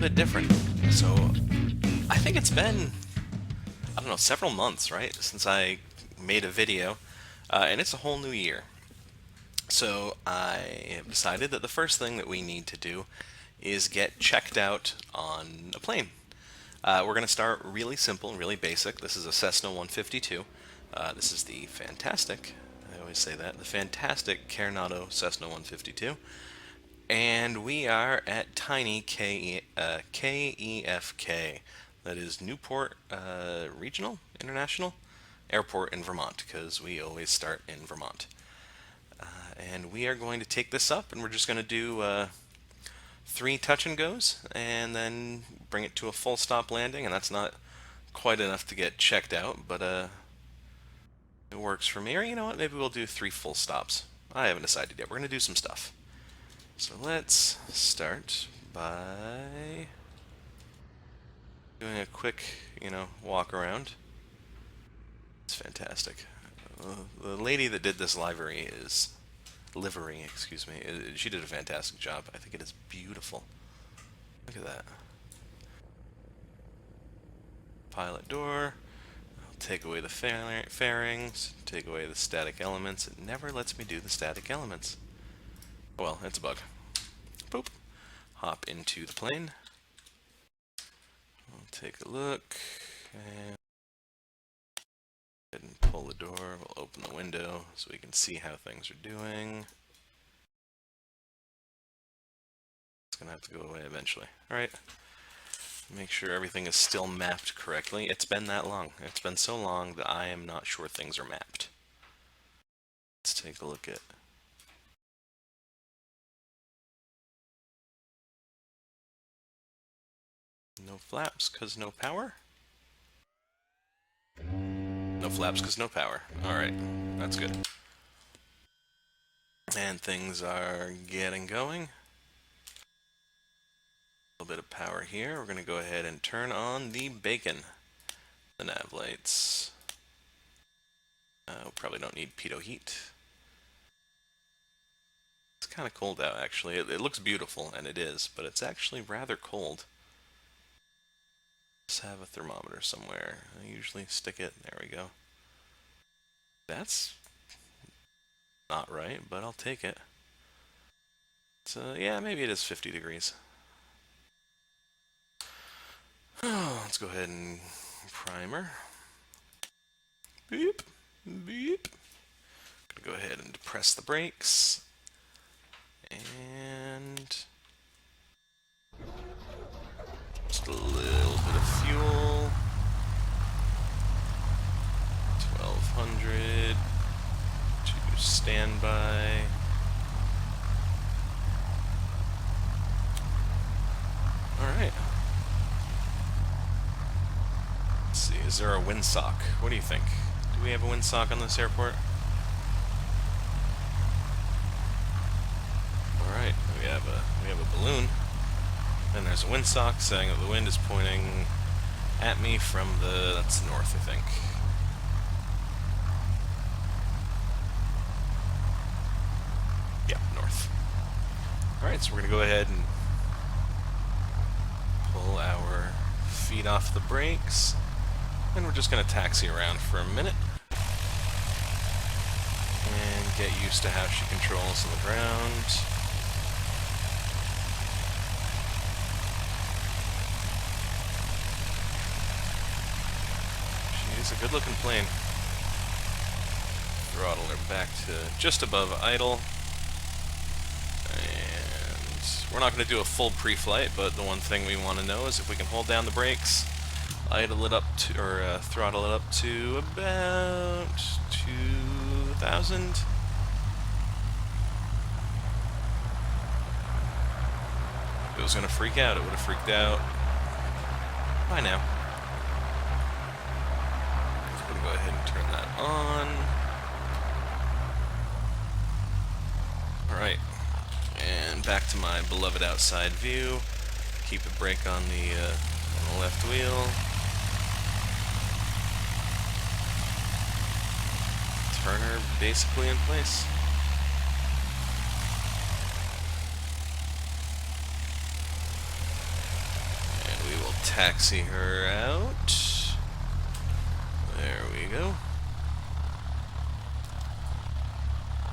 bit different. So I think it's been, I don't know, several months, right, since I made a video, and it's a whole new year. So I have decided that the first thing that we need to do is get checked out on a plane. We're going to start really simple, really basic. This is a Cessna 152. This is the fantastic, I always say that, the fantastic Coronado Cessna 152. And we are at tiny KEFK. That is Newport Regional International Airport in Vermont, because we always start in Vermont. And we are going to take this up, and we're just going to do 3 touch and goes, and then bring it to a full stop landing. And that's not quite enough to get checked out, but it works for me. Or you know what? Maybe we'll do 3 full stops. I haven't decided yet. We're going to do some stuff. So let's start by doing a quick, walk around. It's fantastic. The lady that did this livery, excuse me, she did a fantastic job. I think it is beautiful. Look at that. Pilot door. I'll take away the fairings, take away the static elements. It never lets me do the static elements. Well, it's a bug. Boop. Hop into the plane. We'll take a look and pull the door. We'll open the window so we can see how things are doing. It's gonna have to go away eventually. Alright. Make sure everything is still mapped correctly. It's been that long. It's been so long that I am not sure things are mapped. Let's take a look at no flaps, cause no power? No flaps, cause no power. Alright, that's good. And things are getting going. A little bit of power here. We're gonna go ahead and turn on the bacon. The nav lights. We probably don't need pitot heat. It's kind of cold out, actually. It looks beautiful, and it is, but it's actually rather cold. Let's have a thermometer somewhere. I usually stick it. There we go. That's not right, but I'll take it. So, yeah, maybe it is 50 degrees. Let's go ahead and primer. Beep, beep. Gonna go ahead and depress the brakes. And just a little bit of fuel. 1200 to standby. Alright. Let's see, is there a windsock? What do you think? Do we have a windsock on this airport? Alright, we have a balloon. And there's a windsock saying that the wind is pointing at me from that's north, I think. Yeah, north. Alright, so we're gonna go ahead and pull our feet off the brakes. And we're just gonna taxi around for a minute. And get used to how she controls on the ground. She's a good-looking plane. Throttle her back to just above idle. And we're not going to do a full pre-flight, but the one thing we want to know is if we can hold down the brakes, idle it up to, or throttle it up to about 2,000. If it was going to freak out, it would have freaked out by now. So we'll go ahead and turn that on. Alright, and back to my beloved outside view. Keep the brake on the left wheel. Turn her basically in place. taxi her out. There we go.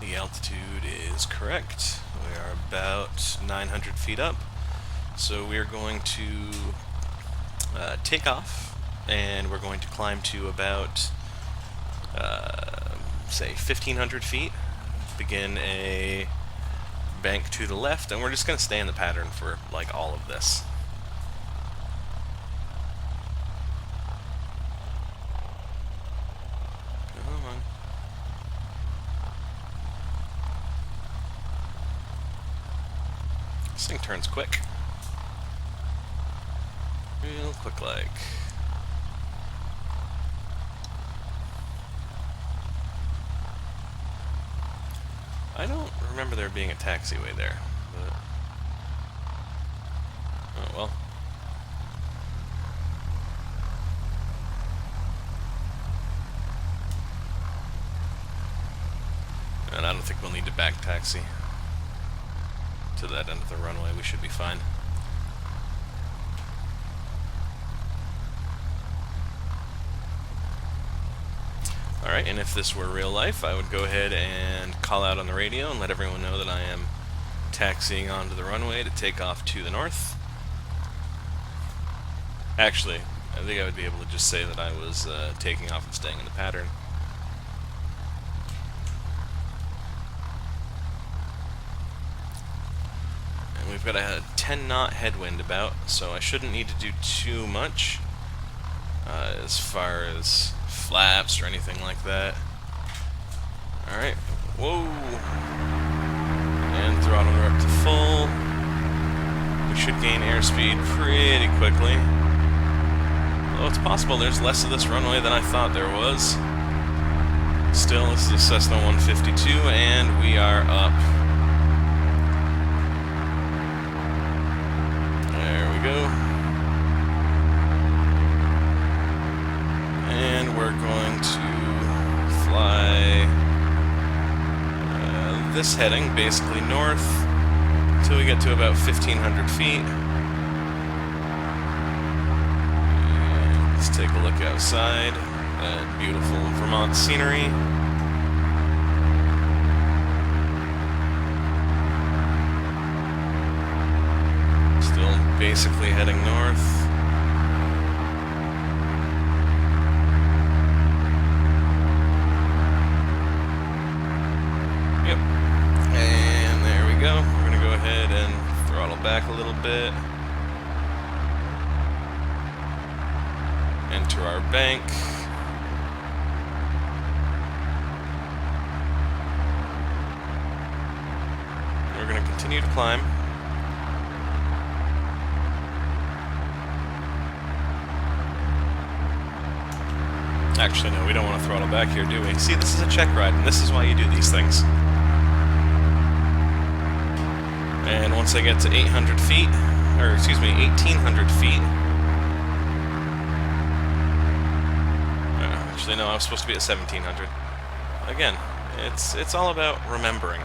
The altitude is correct. We are about 900 feet up. So we are going to take off, and we're going to climb to about, say, 1,500 feet. Begin a bank to the left, and we're just going to stay in the pattern for, like, all of this. Come on. This thing turns quick. Real quick like. I don't remember there being a taxiway there, but... oh well. And I don't think we'll need to back taxi to that end of the runway. We should be fine. Alright, and if this were real life, I would go ahead and call out on the radio and let everyone know that I am taxiing onto the runway to take off to the north. Actually, I think I would be able to just say that I was taking off and staying in the pattern. And we've got a 10-knot headwind about, so I shouldn't need to do too much as far as flaps or anything like that. Alright, whoa! And throttle her up to full. We should gain airspeed pretty quickly. Although it's possible there's less of this runway than I thought there was. Still, this is a Cessna 152, and we are up. There we go. And we're going to fly this heading, basically north, until we get to about 1,500 feet. And let's take a look outside at beautiful Vermont scenery. Still basically heading north. Back a little bit. Enter our bank. We're going to continue to climb. Actually, no, we don't want to throttle back here, do we? See, this is a check ride, and this is why you do these things. And once I get to 800 feet, or excuse me, 1,800 feet. Actually, no, I was supposed to be at 1,700. Again, it's all about remembering.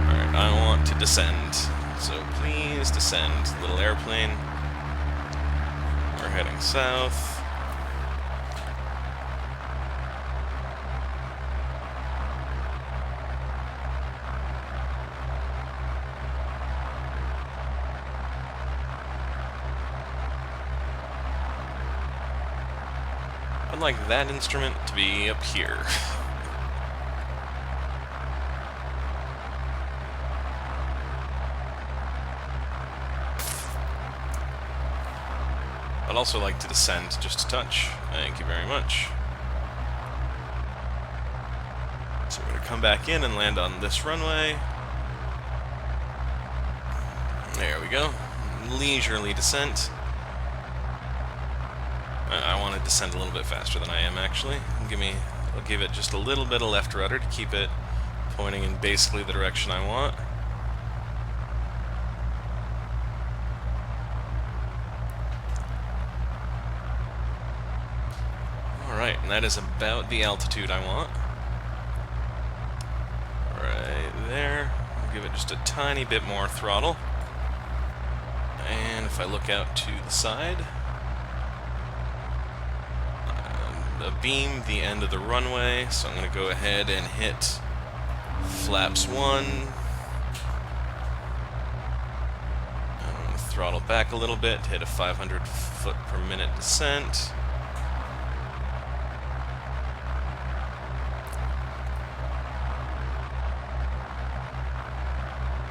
Alright, I want to descend. So please descend, little airplane. We're heading south. I'd like that instrument to be up here. I'd also like to descend just a touch. Thank you very much. So we're going to come back in and land on this runway. There we go. Leisurely descent. I want to descend a little bit faster than I am, actually. I'll give it just a little bit of left rudder to keep it pointing in basically the direction I want. And that is about the altitude I want. Right there. I'll give it just a tiny bit more throttle. And if I look out to the side, abeam the end of the runway, so I'm going to go ahead and hit flaps 1. I'm going to throttle back a little bit, hit a 500 foot per minute descent.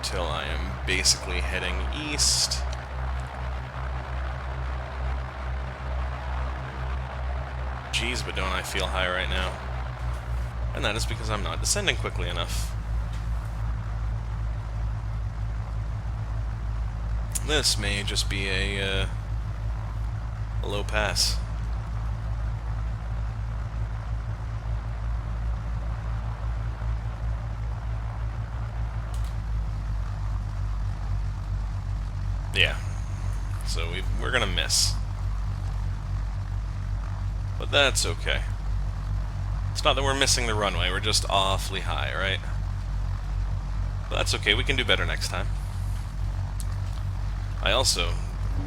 Till I am basically heading east. Geez, but don't I feel high right now. And that is because I'm not descending quickly enough. This may just be a low pass. Yeah, so we're gonna miss. But that's okay. It's not that we're missing the runway, we're just awfully high, right? But that's okay, we can do better next time. I also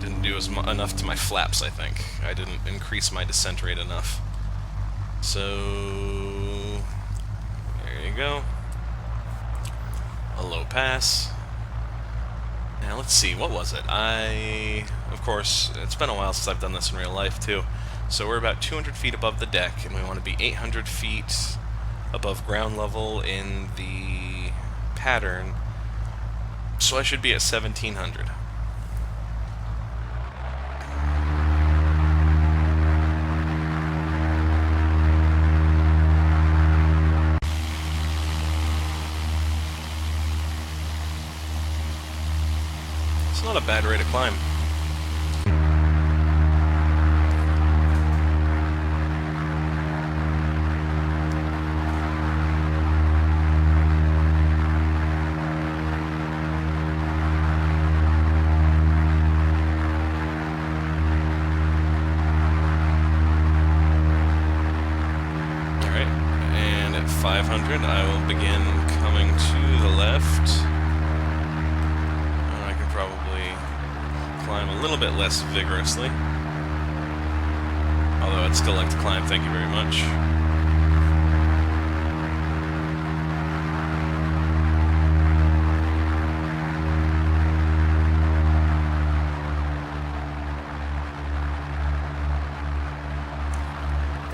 didn't do enough to my flaps, I think. I didn't increase my descent rate enough. So, there you go. A low pass. Now let's see, what was it? Of course, it's been a while since I've done this in real life too. So we're about 200 feet above the deck, and we want to be 800 feet above ground level in the pattern. So I should be at 1700. It's not a bad rate of climb. Alright, and at 500 I will begin coming to the left. Probably climb a little bit less vigorously. Although I'd still like to climb, thank you very much.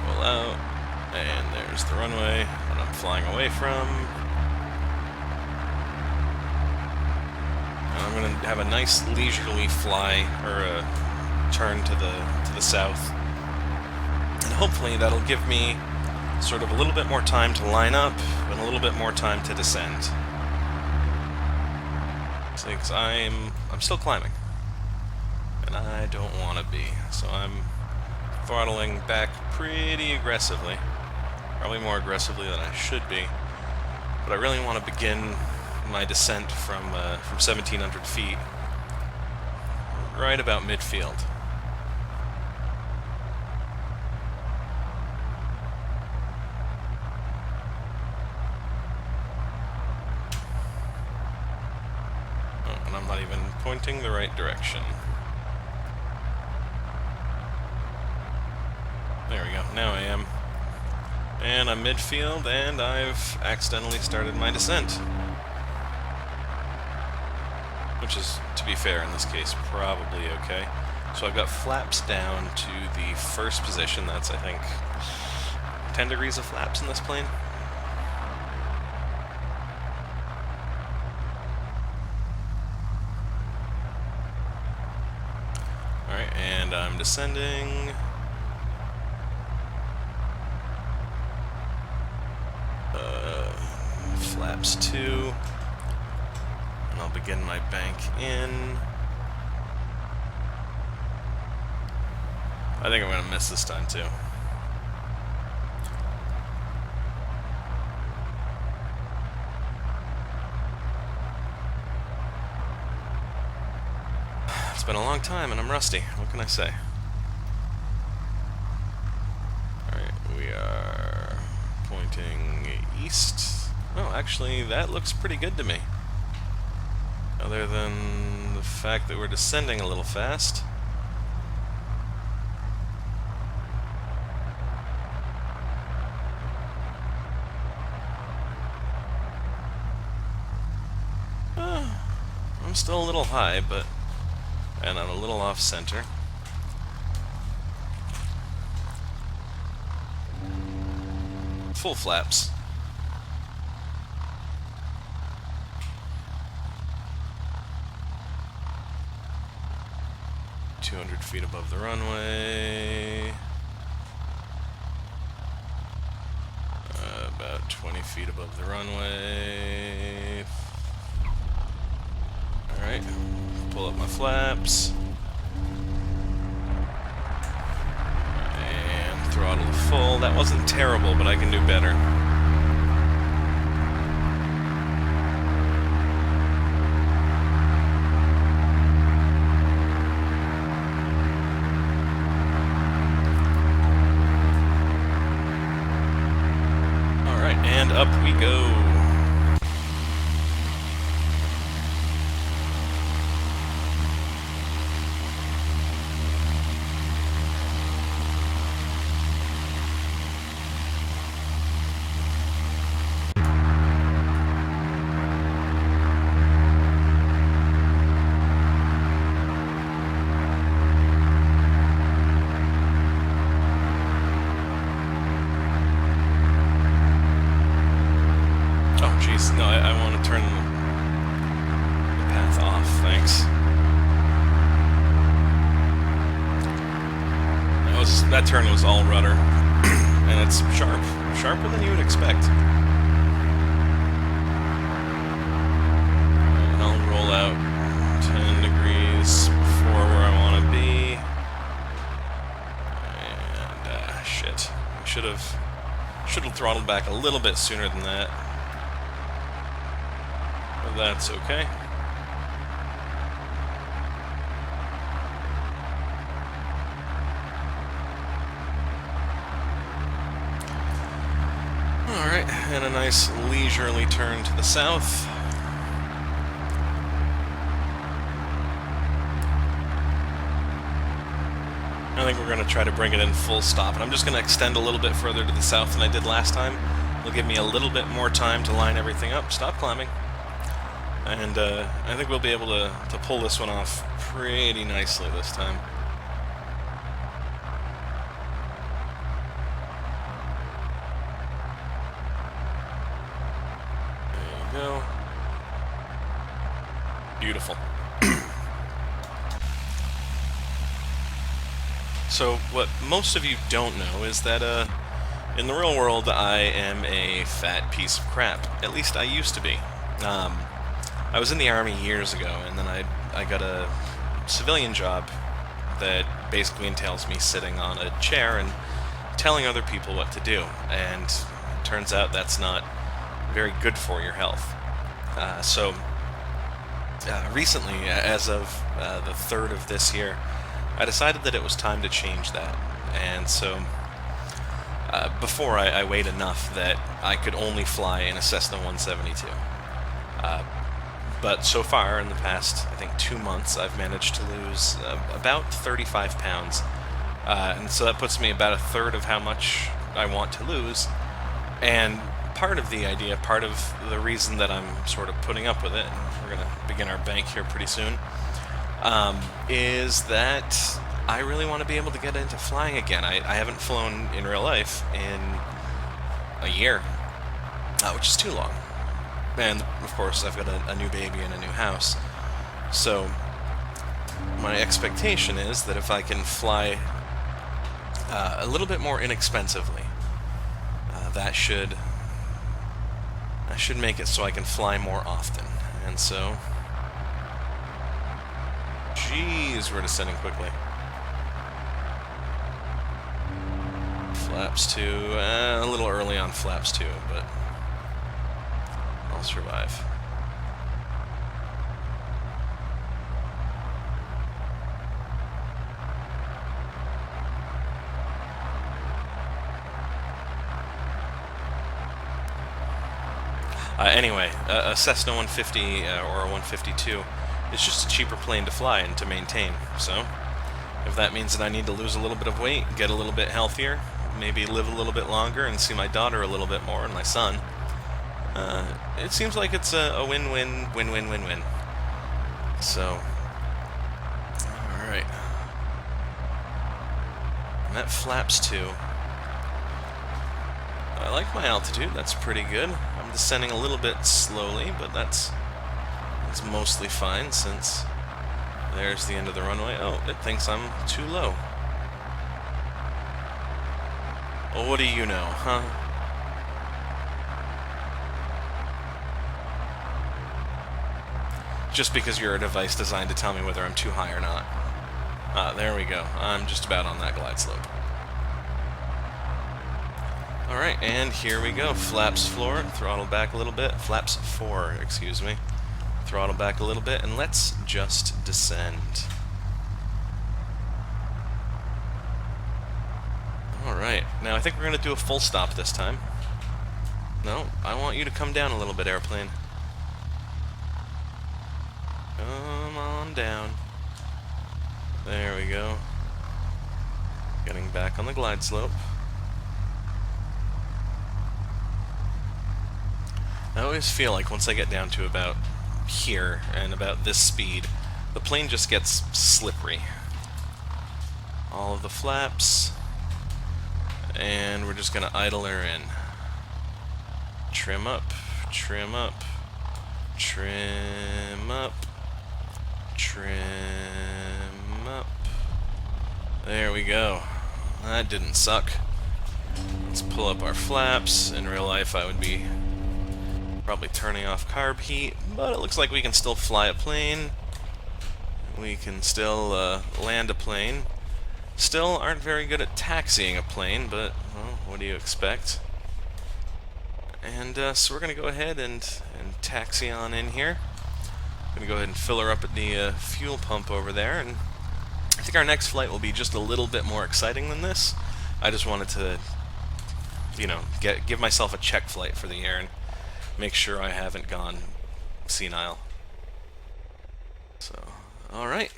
Roll out, and there's the runway that I'm flying away from. I'm going to have a nice leisurely fly, or a turn to the south, and hopefully that'll give me sort of a little bit more time to line up and a little bit more time to descend. Because I'm still climbing, and I don't want to be, so I'm throttling back pretty aggressively, probably more aggressively than I should be, but I really want to begin my descent from 1700 feet right about midfield. Oh, and I'm not even pointing the right direction. There we go, now I am. And I'm midfield, and I've accidentally started my descent. Which is, to be fair in this case, probably okay. So I've got flaps down to the first position. That's, I think, 10 degrees of flaps in this plane. Alright, and I'm descending. Flaps 2. And I'll begin my bank in. I think I'm going to miss this time too. It's been a long time and I'm rusty. What can I say? Alright, we Pointing east. Oh, actually, that looks pretty good to me. Other than the fact that we're descending a little fast. I'm still a little high, and I'm a little off center. Full flaps. $200 feet above the runway. About 20 feet above the runway. Alright, pull up my flaps. And throttle to full. That wasn't terrible, but I can do better. Alright, and up we go. No, I want to turn the path off, thanks. That turn was all rudder, and it's sharper than you would expect. And I'll roll out 10 degrees before where I want to be. And, shit. I should have throttled back a little bit sooner than that. That's okay. Alright, and a nice leisurely turn to the south. I think we're going to try to bring it in full stop, and I'm just going to extend a little bit further to the south than I did last time. It'll give me a little bit more time to line everything up. Stop climbing. And I think we'll be able to pull this one off pretty nicely this time. There you go. Beautiful. So what most of you don't know is that in the real world I am a fat piece of crap. At least I used to be. I was in the Army years ago, and then I got a civilian job that basically entails me sitting on a chair and telling other people what to do, and it turns out that's not very good for your health. Recently, as of the 3rd of this year, I decided that it was time to change that, and so before I weighed enough that I could only fly in a Cessna 172. But so far, in the past, I think 2 months, I've managed to lose about 35 pounds. And so that puts me about a third of how much I want to lose. And part of the idea, part of the reason that I'm sort of putting up with it, we're going to begin our bank here pretty soon, is that I really want to be able to get into flying again. I haven't flown in real life in a year, which is too long. And, of course, I've got a new baby and a new house. So, my expectation is that if I can fly a little bit more inexpensively, that should make it so I can fly more often. And so... Jeez, we're descending quickly. Flaps 2, a little early on flaps 2, but... I'll survive. Anyway, a Cessna 150 or a 152 is just a cheaper plane to fly and to maintain. So, if that means that I need to lose a little bit of weight, get a little bit healthier, maybe live a little bit longer and see my daughter a little bit more and my son, it seems like it's a win-win, win-win, win-win. So, alright. And that flaps too. I like my altitude, that's pretty good. I'm descending a little bit slowly, but that's mostly fine since there's the end of the runway. Oh, it thinks I'm too low. Well, what do you know, huh? Just because you're a device designed to tell me whether I'm too high or not. There we go. I'm just about on that glide slope. Alright, and here we go. Flaps floor, throttle back a little bit. Flaps 4, excuse me. Throttle back a little bit, and let's just descend. Alright, now I think we're going to do a full stop this time. No, I want you to come down a little bit, airplane. Come on down. There we go. Getting back on the glide slope. I always feel like once I get down to about here and about this speed, the plane just gets slippery. All of the flaps, and we're just going to idle her in. Trim up, trim up, trim up, trim up. There we go. That didn't suck. Let's pull up our flaps. In real life I would be probably turning off carb heat, but it looks like we can still fly a plane. We can still land a plane. Still aren't very good at taxiing a plane, but, well, what do you expect? And so we're going to go ahead and taxi on in here. I'm going to go ahead and fill her up at the fuel pump over there, and I think our next flight will be just a little bit more exciting than this. I just wanted to, you know, give myself a check flight for the air and make sure I haven't gone senile. So, alright.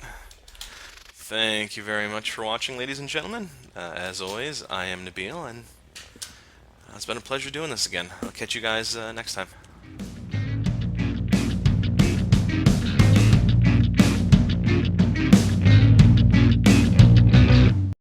Thank you very much for watching, ladies and gentlemen. As always, I am Nabil, and it's been a pleasure doing this again. I'll catch you guys next time.